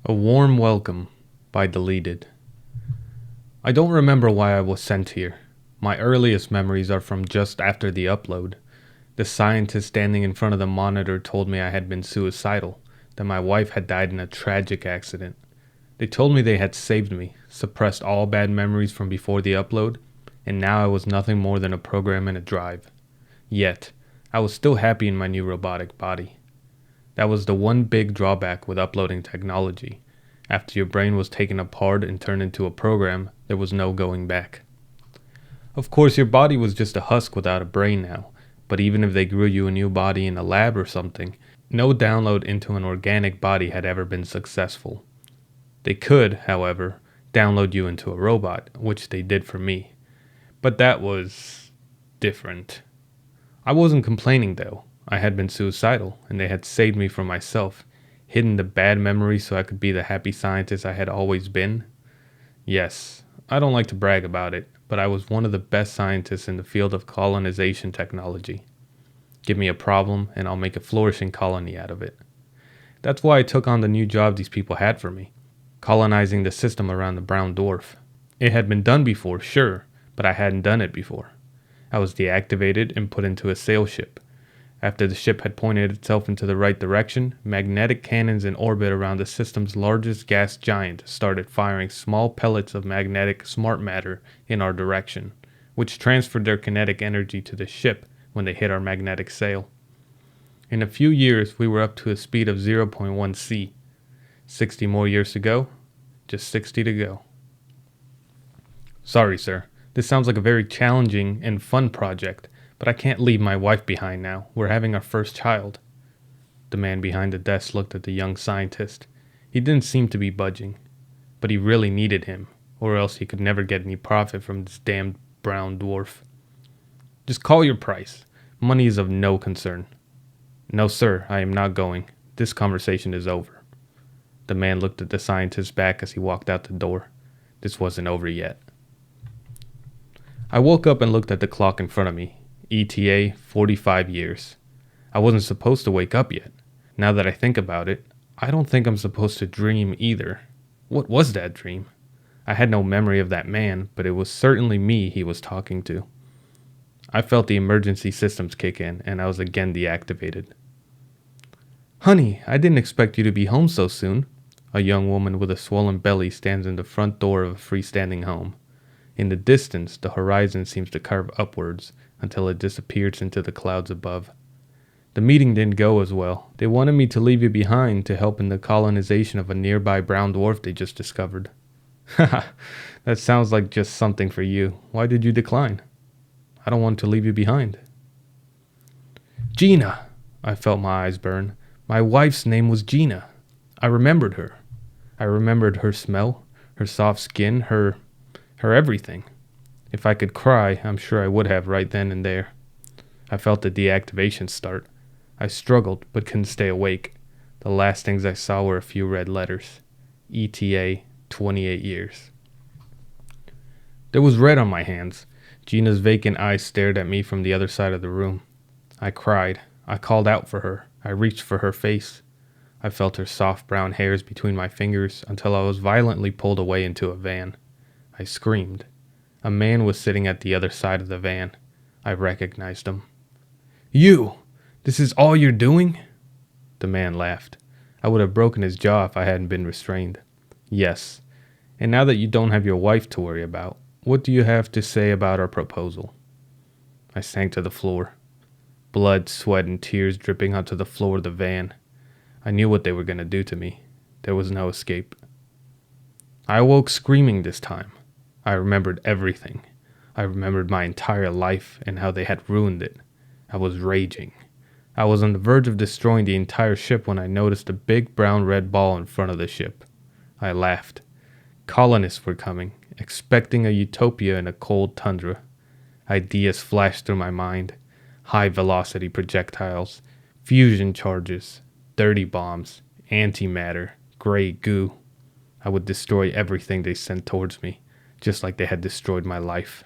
A Warm Welcome by Deleted. I don't remember why I was sent here. My earliest memories are from just after the upload. The scientist standing in front of the monitor told me I had been suicidal, that my wife had died in a tragic accident. They told me they had saved me, suppressed all bad memories from before the upload, and now I was nothing more than a program in a drive. Yet, I was still happy in my new robotic body. That was the one big drawback with uploading technology. After your brain was taken apart and turned into a program, there was no going back. Of course, your body was just a husk without a brain now, but even if they grew you a new body in a lab or something, no download into an organic body had ever been successful. They could, however, download you into a robot, which they did for me. But that was different. I wasn't complaining though. I had been suicidal, and they had saved me from myself, hidden the bad memories so I could be the happy scientist I had always been. Yes, I don't like to brag about it, but I was one of the best scientists in the field of colonization technology. Give me a problem, and I'll make a flourishing colony out of it. That's why I took on the new job these people had for me, colonizing the system around the brown dwarf. It had been done before, sure, but I hadn't done it before. I was deactivated and put into a sail ship. After the ship had pointed itself into the right direction, magnetic cannons in orbit around the system's largest gas giant started firing small pellets of magnetic smart matter in our direction, which transferred their kinetic energy to the ship when they hit our magnetic sail. In a few years, we were up to a speed of 0.1 C. 60 more years to go, just 60 to go. Sorry, sir. This sounds like a very challenging and fun project, but I can't leave my wife behind now. We're having our first child. The man behind the desk looked at the young scientist. He didn't seem to be budging, but he really needed him, or else he could never get any profit from this damned brown dwarf. Just call your price. Money is of no concern. No, sir, I am not going. This conversation is over. The man looked at the scientist back as he walked out the door. This wasn't over yet. I woke up and looked at the clock in front of me. ETA 45 years. I wasn't supposed to wake up yet. Now that I think about it, I don't think I'm supposed to dream either. What was that dream? I had no memory of that man, but it was certainly me he was talking to. I felt the emergency systems kick in, and I was again deactivated. Honey, I didn't expect you to be home so soon. A young woman with a swollen belly stands in the front door of a freestanding home. In the distance, the horizon seems to curve upwards until it disappears into the clouds above. The meeting didn't go as well. They wanted me to leave you behind to help in the colonization of a nearby brown dwarf they just discovered. Haha, that sounds like just something for you. Why did you decline? I don't want to leave you behind. Gina! I felt my eyes burn. My wife's name was Gina. I remembered her. I remembered her smell, her soft skin, her everything. If I could cry, I'm sure I would have right then and there. I felt the deactivation start. I struggled, but couldn't stay awake. The last things I saw were a few red letters. ETA 28 years. There was red on my hands. Gina's vacant eyes stared at me from the other side of the room. I cried. I called out for her. I reached for her face. I felt her soft brown hairs between my fingers until I was violently pulled away into a van. I screamed. A man was sitting at the other side of the van. I recognized him. You! This is all you're doing? The man laughed. I would have broken his jaw if I hadn't been restrained. Yes. And now that you don't have your wife to worry about, what do you have to say about our proposal? I sank to the floor. Blood, sweat, and tears dripping onto the floor of the van. I knew what they were going to do to me. There was no escape. I awoke screaming this time. I remembered everything. I remembered my entire life and how they had ruined it. I was raging. I was on the verge of destroying the entire ship when I noticed a big brown red ball in front of the ship. I laughed. Colonists were coming, expecting a utopia in a cold tundra. Ideas flashed through my mind. High-velocity projectiles, fusion charges, dirty bombs, antimatter, gray goo. I would destroy everything they sent towards me, just like they had destroyed my life.